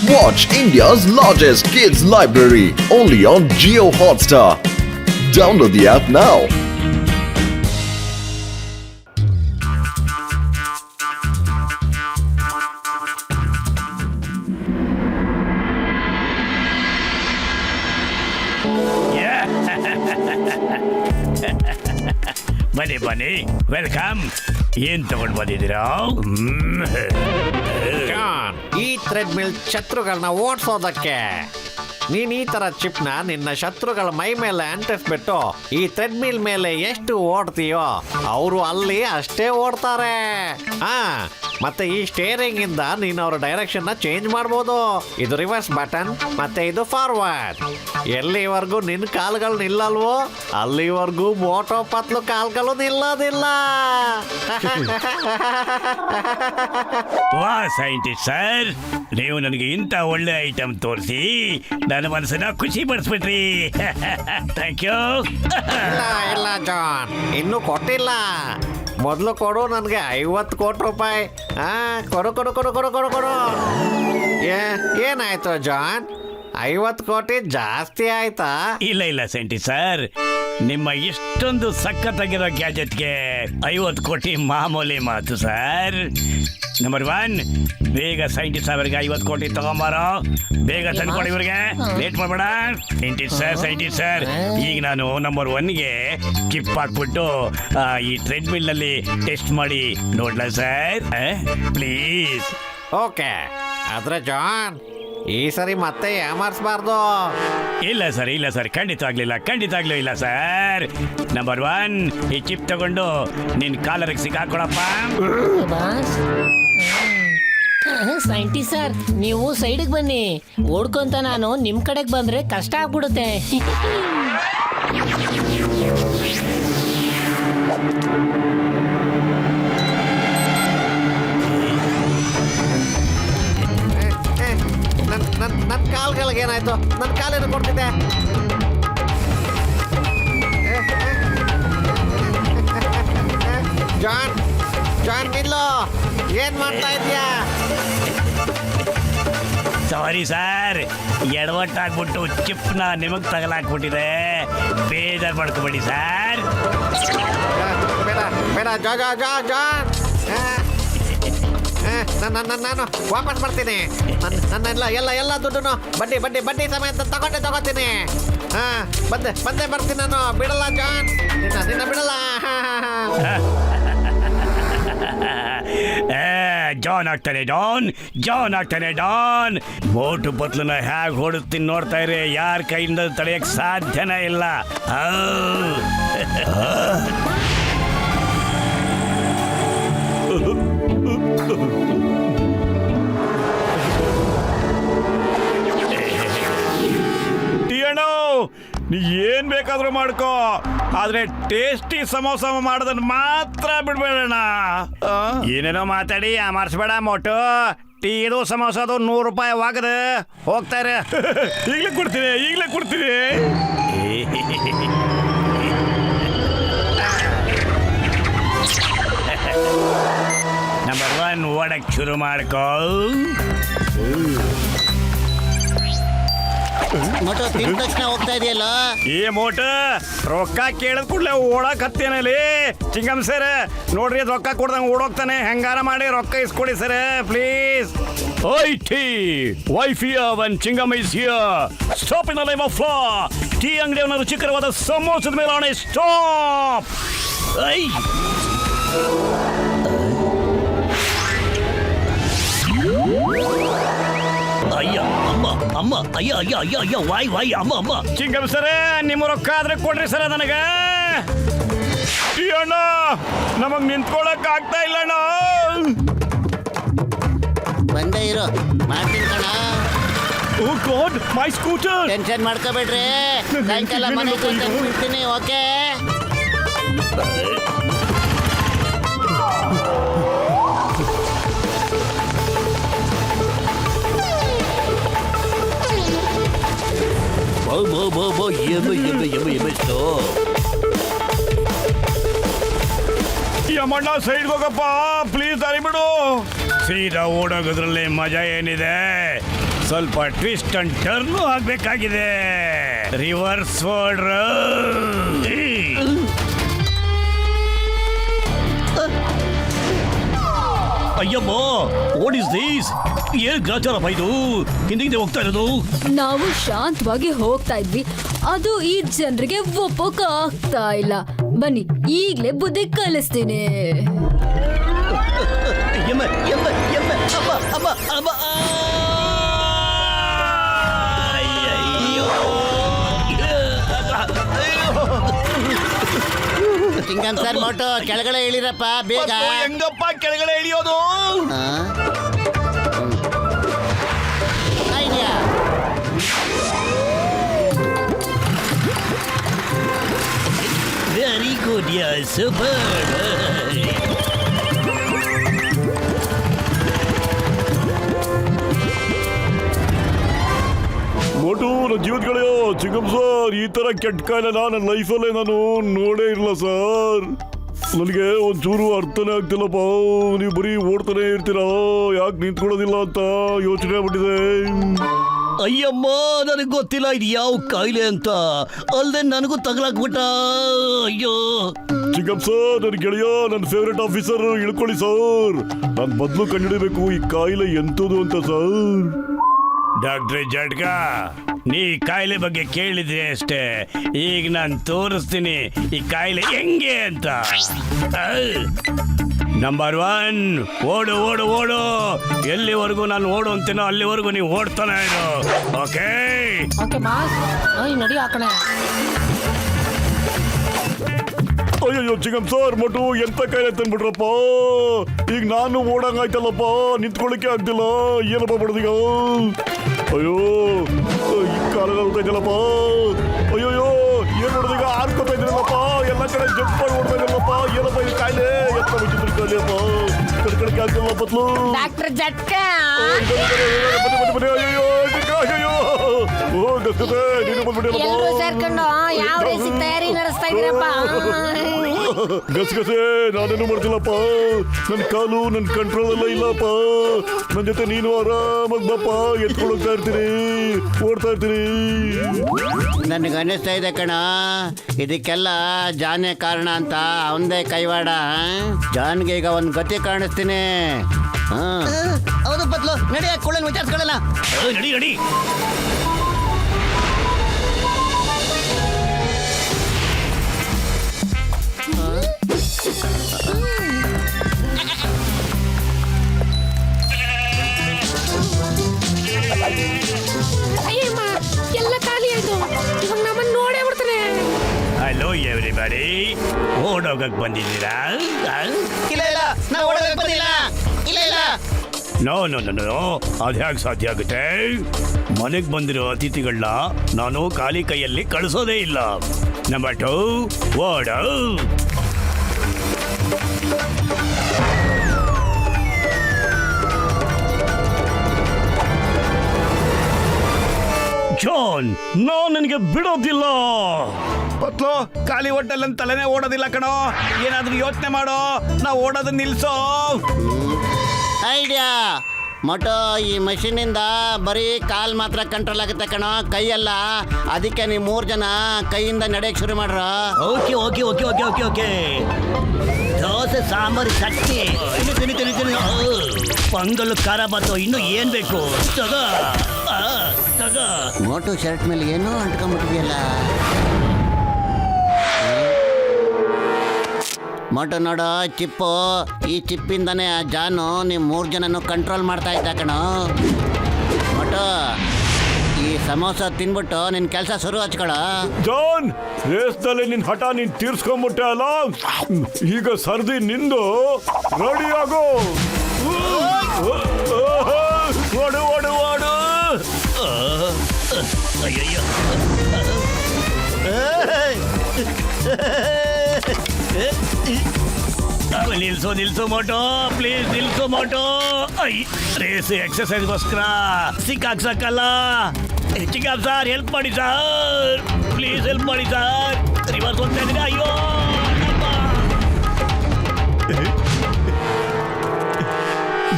Watch India's largest kids library only on Jio Hotstar. Download the app now. ಬನ್ನಿ ಬನ್ನಿ, welcome. ಏನ್ ತಗೊಂಡ್ ಬಂದಿದ್ದೀರಾ? ಈ ಥ್ರೆಡ್ ಮಿಲ್ ಶತ್ರುಗಳನ್ನ ಓಡಿಸೋದಕ್ಕೆ ನೀನ್ ಈ ತರ ಚಿಪ್ನ ನಿನ್ನ ಶತ್ರುಗಳ ಮೈ ಮೇಲೆ ಅಂಟಿಸ್ಬಿಟ್ಟು ಈ ಥ್ರೆಡ್ ಮಿಲ್ ಮೇಲೆ ಎಷ್ಟು ಓಡ್ತೀಯೋ ಅವರು ಅಲ್ಲಿ ಅಷ್ಟೇ ಓಡ್ತಾರೆ. ಮತ್ತೆ ಈ ಸ್ಟೇರಿಂಗ್ ಇಂದ ನೀನು ಅವ್ರ ಡೈರೆಕ್ಷನ್ ನ ಚೇಂಜ್ ಮಾಡ್ಬೋದು. ಇದು ರಿವರ್ಸ್ ಬಟನ್, ಮತ್ತೆ ಇದು ಫಾರ್ವರ್ಡ್. ಎಲ್ಲಿವರೆಗೂ ನಿನ್ನ ಕಾಲ್ಗಳು ನಿಲ್ಲಲ್ವೋ ಅಲ್ಲಿವರೆಗೂ ಮೋಟೋ ಪತ್ಲು ಕಾಲ್ಗಳು ನಿಲ್ಲೋದಿಲ್ಲ. ವಾ ಸೈಂಟಿಸ್ಟ್ ಸರ್, ನೀವು ನನಗೆ ಇಂಥ ಒಳ್ಳೆ ಐಟಮ್ ತೋರಿಸಿ ನನ್ನ ಮನಸ್ಸನ್ನ ಖುಷಿ ಪಡಿಸ್ಬಿಟ್ರಿ. Thank you. ಇಲ್ಲ ಜಾನ್, ಇನ್ನೂ ಕೊಟ್ಟಿಲ್ಲ. ಮೊದಲು ಕೊಡು ನನಗೆ 50 ಕೋಟಿ ರೂಪಾಯಿ. ಕೊಡು ಕೊಡು ಕೊಡು ಕೊಡು ಕೊಡು ಕೊಡು. ಏನಾಯ್ತು ಜಾನ್, 50 ಕೋಟಿ ಜಾಸ್ತಿ ಆಯ್ತಾ? ಇಲ್ಲ ಸೈಂಟಿಸ್ಟ್ ಸರ್, ನಿಮ್ಮ ಇಷ್ಟೊಂದು ಸಖತ್ತಾಗಿರೋ ಗ್ಯಾಜೆಟ್ಗೆ 50 ಕೋಟಿ ಮಾಮೂಲಿ ಮಾತು ಸರ್. ನಂಬರ್ 1, ಬೇಗ ಸೈಂಟಿಸ್ಟ್ ಅವರಿಗೆ 50 ಕೋಟಿ ತಗೊಂಬಾರೋ. ಬೇಗ ತಂದ್ಕೊಡಿ ಇವ್ರಿಗೆ, ಲೇಟ್ ಮಾಡಬೇಡ. ಸೈಂಟಿಸ್ಟ್ ಸರ್, ಈಗ ನಾನು ನಂಬರ್ 1ಗೆ ಚಿಪ್ ಹಾಕ್ಬಿಟ್ಟು ಈ ಟ್ರೆಡ್ ಮಿಲ್ ನಲ್ಲಿ ಟೆಸ್ಟ್ ಮಾಡಿ ನೋಡ್ಲಾ ಸರ್, ಪ್ಲೀಸ್? ಓಕೆ, ಆದ್ರೆ ಜಾನ್ ಈ ಸರಿ ಮತ್ತೆ ಯಾಮಾರಿಸಬಾರ್ದು. ಇಲ್ಲ ಸರ್, ಖಂಡಿತವಾಗ್ಲೂ ಇಲ್ಲ ಸರ್. ನಂಬರ್ 1, ಈ ಚಿಪ್ ತಗೊಂಡು ನಿನ್ ಕಾಲರಿಗೆ ಸಿಕ್ಕಾಕೊಳಪ್ಪ. ಸೈಂಟಿಸ್ಟ್ ಸರ್, ನೀವು ಸೈಡ್ಗೆ ಬನ್ನಿ. ಓಡ್ಕೊಂತ ನಾನು ನಿಮ್ ಕಡೆಗೆ ಬಂದ್ರೆ ಕಷ್ಟ ಆಗ್ಬಿಡುತ್ತೆ. ನನ್ನ ಕಾಲ್ಗಳಿಗೆ ಏನಾಯ್ತು? ನನ್ನ ಕಾಲೇನು ಕೊಡ್ತಿದ್ದೆ. ಜಾನ್ ನಿಲ್ಲು, ಏನ್ ಮಾಡ್ತಾ ಇದೀಯಾ? ಸಾರಿ ಸರ್, ಎಡವಟ್ಟಾಗ್ಬಿಟ್ಟು ಚಿಪ್ನ ನಿಮಗ್ ತಗಲಾಕ್ಬಿಟ್ಟಿದೆ. ಬೇಜಾರು ಮಾಡ್ಕೊಬೇಡಿ ಸರ್. ಬೇಡ ಜಾನ್, ನಾನು ವಾಪಸ್ ಬರ್ತೀನಿ. ಎಲ್ಲ ದುಡ್ಡು ಬಡ್ಡಿ ಸಮೇತ ತಗೋತೀನಿ. ಬಂದೆ ಬರ್ತೀನಿ ನಾನು. ಬಿಡಲ್ಲ ಜಾನ್, ನಿನ್ನ ಬಿಡಲ್ಲ. ಜಾನ್ ಆಗ್ತಾನೆ ಡಾನ್. ಮೋಟು ಪತ್ಲನ್ನ ಹೇಗೆ ಹೊಡುತ್ತೀನಿ ನೋಡ್ತಾ ಇರಿ. ಯಾರ ಕೈಯಿಂದ ತಡೆಯಕ್ ಸಾಧ್ಯನೇ ಇಲ್ಲ. ನೀ ಏನ್ ಬೇಕಾದ್ರೂ ಮಾಡ್ಕೋ, ಆದ್ರೆ ಟೇಸ್ಟಿ ಸಮೋಸ ಮಾಡೋದನ್ನ ಮಾತ್ರ ಬಿಡ್ಬೇಡಣ. ಏನೇನೋ ಮಾತಾಡಿ ಮಾರ್ಸ್ಬೇಡ ಮೋಟು. ಟೀ ಇದು ಸಮೋಸ ಅದು 100 ರೂಪಾಯಿ ವಾಗದ ಹೋಗ್ತಾರೆ. ಈಗಲೇ ಕೊಡ್ತೀನಿ. ನಂಬರ್ 1 ಓಡಕ್ ಶುರು ಮಾಡ್ಕೋ. ಮೋಟೋ ತಿಂದ ತಕ್ಷಣ ಹೋಗ್ತಾ ಇದೆಯಲ್ಲ. ಏ ಮೋಟ, ರೊಕ್ಕ ಕೇಳಿದ ಕೂಡಲೇ ಓಡಕ್ ಹತ್ತೇನಲ್ಲಿ. ಚಿಂಗಮ್ ಸರ್ ನೋಡ್ರಿ, ರೊಕ್ಕ ಕೊಡ್ದಂಗೆ ಓಡೋಗ್ತಾನೆ. ಹೆಂಗಾರ ಮಾಡಿ ರೊಕ್ಕ ಇಸ್ಕೊಡಿ sir, please. Wife here when Chingam is here. Stop in the name of law. Tea ಅಂಗಡಿಯವನ ರುಚಿಕರವಾದ ಸಮೋಸದ ಮೇಲೆ ಆಣೆ. ಸ್ಟಾಪ್. ಅಯ್ಯ ವಾಯ್ ಅಮ್ಮ. ಚಿಂಗಮ್ ಸರ, ನಿಮ್ಮ ರೊಕ್ಕ ಆದ್ರೆ ಕೊಡ್ರಿ ಸರ ನನಗೆ. ಅಣ್ಣ, ನಮಗ್ ನಿಂತ್ಕೊಳಕ್ ಆಗ್ತಾ ಇಲ್ಲ ಅಣ್ಣ. ಬಂದೇ ಇರೋ, ಮಾಡ್ತೀನಿ ಕಣ. Oh god, my scooter. Tension ಮಾಡ್ಕೋಬೇಡ್ರಿ, ಸಾಯಂಕಾಲ ಮನೆಗೆ ಬಿಡ್ತೀನಿ. ಓಕೆ, ಯಮಣ್ಣ ಸೈಡ್ ಹೋಗಪ್ಪ ಪ್ಲೀಸ್, ದಾರಿ ಬಿಡು. ಸೀದಾ ಓಡೋಗೋದ್ರಲ್ಲಿ ಮಜಾ ಏನಿದೆ? ಸ್ವಲ್ಪ ಟ್ವಿಸ್ಟ್ ಅಂಡ್ ಟರ್ನ್ ಆಗ್ಬೇಕಾಗಿದೆ. Reverse forward. ಅಯ್ಯಮ್ಮ, ವಾಟ್ ಇಸ್ ದಿಸ್? ಏನ್ ಗ್ರಾಚಾರಪ್ಪ ಇದು? ಹಿಂದೆ ಹೋಗ್ತಾ ಇರೋದು. ನಾವು ಶಾಂತವಾಗಿ ಹೋಗ್ತಾ ಇದ್ವಿ, ಅದು ಈ ಜನರಿಗೆ ಒಪ್ಪೋಕ ಆಗ್ತಾ ಇಲ್ಲ. ಬನ್ನಿ ಈಗ್ಲೇ ಬುದ್ಧಿ ಕಲಿಸ್ತೀನಿ. ಚಿಂಗಂ ಸರ್ ಮೋಟು ಕೆಳಗಡೆ ಇಳಿರಪ್ಪ ಬೇಗ. ಹೆಂಗಪ್ಪ ಕೆಳಗಡೆ ಇಳಿಯೋದು? Idea. Very good, super. Motu, ನನ್ನ ಜೀವನಗಳೇ ಚಿಂಗಂ ಸರ್, ಈ ತರ ಕೆಟ್ಟ ಕಾಯಿಲೆ ನನ್ನ ಲೈಫಲ್ಲೇ ನಾನು ನೋಡೇ ಇಲ್ಲ ಸರ್. ನನಗೆ ಒಂಚೂರು ಅರ್ಥನೇ ಆಗ್ತಿಲ್ಲಪ್ಪ. ನೀವು ಬರೀ ಓಡ್ತಾನೆ ಇರ್ತೀರಾ, ಯಾಕೆ ನಿಂತ್ಕೊಳ್ಳೋದಿಲ್ಲ ಅಂತ ಯೋಚನೆ ಆಗ್ಬಿಟ್ಟಿದೆ. ಅಯ್ಯಮ್ಮ, ನನಗೆ ಗೊತ್ತಿಲ್ಲ ಇದು ಯಾವ ಕಾಯಿಲೆ ಅಂತ. ಅಲ್ದೆ ನನಗೂ ತಗಲಾಕ್ಬಿಟ್ಟ. ಅಯ್ಯೋ ಚಿಂಗಂ ಸರ್, ನನ್ನ ಗೆಳೆಯ, ನನ್ನ ಫೇವ್ರೆಟ್ ಆಫೀಸರ್, ಇಳ್ಕೊಳ್ಳಿ ಸರ್. ನಾನು ಬದಲು ಕಂಡುಹಿಡಬೇಕು ಈ ಕಾಯಿಲೆ ಎಂಥದ್ದು ಅಂತ ಸರ್. ಡಾಕ್ಟ್ರೆ ಜಡ್ಗ, ನೀ ಕಾಯಿಲೆ ಬಗ್ಗೆ ಕೇಳಿದ್ರೆ ಅಷ್ಟೇ. ಈಗ ನಾನು ತೋರಿಸ್ತೀನಿ ಈ ಕಾಯಿಲೆ ಹೆಂಗೆ ಅಂತ. ನಂಬರ್ 1, ಓಡು ಓಡು ಓಡು. ಎಲ್ಲಿವರೆಗೂ ನಾನು ಓಡು ಅಂತೀನೋ ಅಲ್ಲಿವರೆಗೂ ನೀವು ಓಡ್ತಾನೆ ಇರು. ಓಕೆ ಓಕೆ ಬಾಸ್, ನಡಿ ಆ ಕಡೆ. ಅಯ್ಯೋ ಚಿಂಗಂ ಸರ್, ಮೋಟು ಎಂತ ಕಾಯಿಲೆ ತಂದ್ಬಿಟ್ರಪ್ಪ. ಈಗ ನಾನು ಓಡಂಗಾಯ್ತಲ್ಲಪ್ಪ, ನಿಂತ್ಕೊಳ್ಳಿಕ್ಕೆ ಆಗ್ತಿಲ್ಲ. ಏನಪ್ಪ ಮಾಡೋದೀಗ? ಅಯ್ಯೋ, ಈ ಕಾಲ ಹೋಗ್ತಾಯಿದ್ದಲ್ಲಪ್ಪ. ಅಯ್ಯೋಯ್ಯೋ, ಏನ್ ಮಾಡೋದೀಗ? ಆಡ್ಕೊತಾ ಇದ್ದೀನಲ್ಲಪ್ಪ, ಎಲ್ಲ ಕಡೆ ಜಂಪ್ ಮಾಡಿ ಓಡ್ತಾ ಇದ್ದೀನಲ್ಲಪ್ಪ. ಏನಪ್ಪ ಈ ಕಾಯಿಲೆ? ಎಂತ ವಿಚಿತ್ರ ಕಾಯಿಲೆ ಅಪ್ಪ. ಕಡ್ಕಡಕ್ಕೆ ಆಗ್ತಿಲ್ಲ ಬತ್ಲು. ಡಾಕ್ಟರ್ ಜಟ್ಕ, ಬನ್ನಿ. ಅಯ್ಯೋ ಅಯ್ಯೋ, ಓ ಗಸ್ಕತೆ, ನೀನು ಬಂದ್ಬಿಟ್ಟಿಲ್ಲಪ್ಪ. ಎಲ್ಲರೂ ಸೇರ್ಕೊಂಡು ಯಾವ ರೇಸಿ ತಯಾರಿ ನಡೆಸ್ತಾ ಇದ್ದೀರಪ್ಪ? ಗಸಗಸೆ, ನಾನೇನು ಮಾಡ್ತಿಲ್ಲಪ್ಪ. ನನ್ನ ಕಾಲು ನನ್ನ ಕಂಟ್ರೋಲ್ ಎಲ್ಲ ಇಲ್ಲಪ್ಪ. ನನ್ನ ಜೊತೆ ನೀನು ಆರಾಮಾಗಿ ಬಪ್ಪ, ಎತ್ಕೊಂಡು ಹೋಗ್ತಾ ಇರ್ತೀನಿ, ಓಡ್ತಾ ಇರ್ತೀನಿ. ನನಗೆ ಅನ್ನಿಸ್ತಾ ಇದೆ ಕಣ, ಇದಕ್ಕೆಲ್ಲ ಜಾನೇ ಕಾರಣ ಅಂತ. ಅವಂದೇ ಕೈವಾಡ. ಜಾನ್ಗೆ ಈಗ ಒಂದು ಗತಿ ಕಾಣಿಸ್ತೀನಿ. ಹೌದು ಬದ್ಲು, ನಡಿಯ ಕೊಳ್ಳನ್ ವಿಚಾರಿಸ್ಕೊಳ್ಳಲ್ಲ. ನಡಿ ನಡಿ. ಅಯ್ಯಮ್ಮ, ಎಲ್ಲ ಖಾಲಿ ಆಯ್ತು. ಇವಾಗ ನಮ್ಮನ್ನ ನೋಡೇ ಬಿಡ್ತಾನೆ. ಹಲೋ ಎವ್ರಿಬಡಿ, ಓಡೋಗಕ್ ಬಂದಿದ್ದೀರಾ? ಇಲ್ಲ ಇಲ್ಲ, ನಾವು ಓಡೋದಕ್ಕೆ ಬಂದಿಲ್ಲ. ಇಲ್ಲ ಇಲ್ಲ. ನೋ ನೋ ನೋ ನೋ, ಅದು ಹೇಗೆ ಸಾಧ್ಯ ಆಗುತ್ತೆ? ಮನೆಗೆ ಬಂದಿರೋ ಅತಿಥಿಗಳನ್ನ ನಾನು ಖಾಲಿ ಕೈಯಲ್ಲಿ ಕಳಿಸೋದೇ ಇಲ್ಲ. ನಂಬರ್ 2, ಓಡು. ಜಾನ್, ನಾನು ನಿನಗೆ ಬಿಡೋದಿಲ್ಲ. ಪತ್ಲು, ಖಾಲಿ ಹೊಟ್ಟೆಲ್ಲ ತಲೆನೇ ಓಡೋದಿಲ್ಲ ಕಣೋ. ಏನಾದ್ರೂ ಯೋಚನೆ ಮಾಡೋ, ನಾವು ಓಡೋದನ್ನ ನಿಲ್ಸೋ. ಐಡಿಯಾ. ಮೊಟೋ, ಈ ಮಷೀನಿಂದ ಬರೀ ಕಾಲ್ ಮಾತ್ರ ಕಂಟ್ರೋಲ್ ಆಗುತ್ತೆ ಕಣೋ, ಕೈಯಲ್ಲ. ಅದಕ್ಕೆ ನೀವು 3 ಜನ ಕೈಯಿಂದ ನಡೆಯಕ್ಕೆ ಶುರು ಮಾಡ್ರ. Okay okay okay okay okay okay. Dosa, sambar, chutney, ತಿನ್ನಿ ತಿನ್ನಿ ತಿನ್ನಿ. ಪೊಂಗಲ್, ಖಾರ ಬಾತು, ಇನ್ನು ಏನ್ ಬೇಕು ತಗೋ. ತಗೋ. ಮೋಟು ಶರ್ಟ್ ಮೇಲೆ ಏನೋ ಅಂಟ್ಕೊಂಡ್ಬಿಟ್ಟಿದೆಯಲ್ಲ. ಮೋಟು ನೋಡೋ, ಚಿಪ್ಪು. ಈ ಚಿಪ್ಪಿಂದಾನೆ ಆ ಜಾನು ನೀವು 3 ಜನನು ಕಂಟ್ರೋಲ್ ಮಾಡ್ತಾ ಇದ್ದ ಕಣೋ. ಮೋಟು, ಈ ಸಮೋಸ ತಿನ್ಬಿಟ್ಟು ನಿನ್ ಕೆಲಸ ಶುರು ಹಚ್ಕೊಳ. ಜಾನ್, ರೇಸ್ನಲ್ಲಿ ನಿನ್ ಹಠ ನೀನ್ ತೀರ್ಸ್ಕೊಂಡ್ಬಿಟ್ಟೆ ಅಲ್ಲ. ಈಗ ಸರ್ದಿ ನಿಂದು, ರೆಡಿ ಆಗೋ. ಓಡು ಓಡು ಓಡು. ಅಯ್ಯಯ್ಯೋ. ನಿಲ್ಸು ನಿಲ್ಸು ಮೋಟೋ, ಪ್ಲೀಸ್ ನಿಲ್ಸು ಮೋಟೋ. ರೇಸ್ ಎಕ್ಸರ್ಸೈಸ್ಗೋಸ್ಕರ ಸಿಕ್ಕಾಕ್ಸಕ್ಕಲ್ಲ. ಚಿಕ್ಕಪ್ಪ ಸರ್, ಹೆಲ್ಪ್ ಮಾಡಿ ಸರ್, ಪ್ಲೀಸ್ ಹೆಲ್ಪ್ ಮಾಡಿ ಸರ್. ರಿವರ್ಸ್ ಹೋಗ್ತಾ ಇದ್ದೀನಿ. ಅಯ್ಯೋ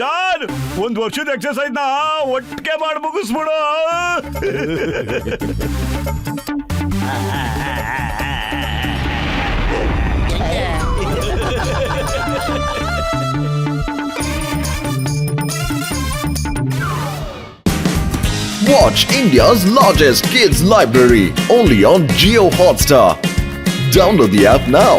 ಜಾನ್, ಒಂದ್ ವರ್ಷದ ಎಕ್ಸರ್ಸೈಸ್ ನ ಒಟ್ಟಿಗೆ ಮಾಡಿ ಮುಗಿಸ್ಬಿಡು. Watch India's largest kids library only on Geo Hotstar. Download the app now.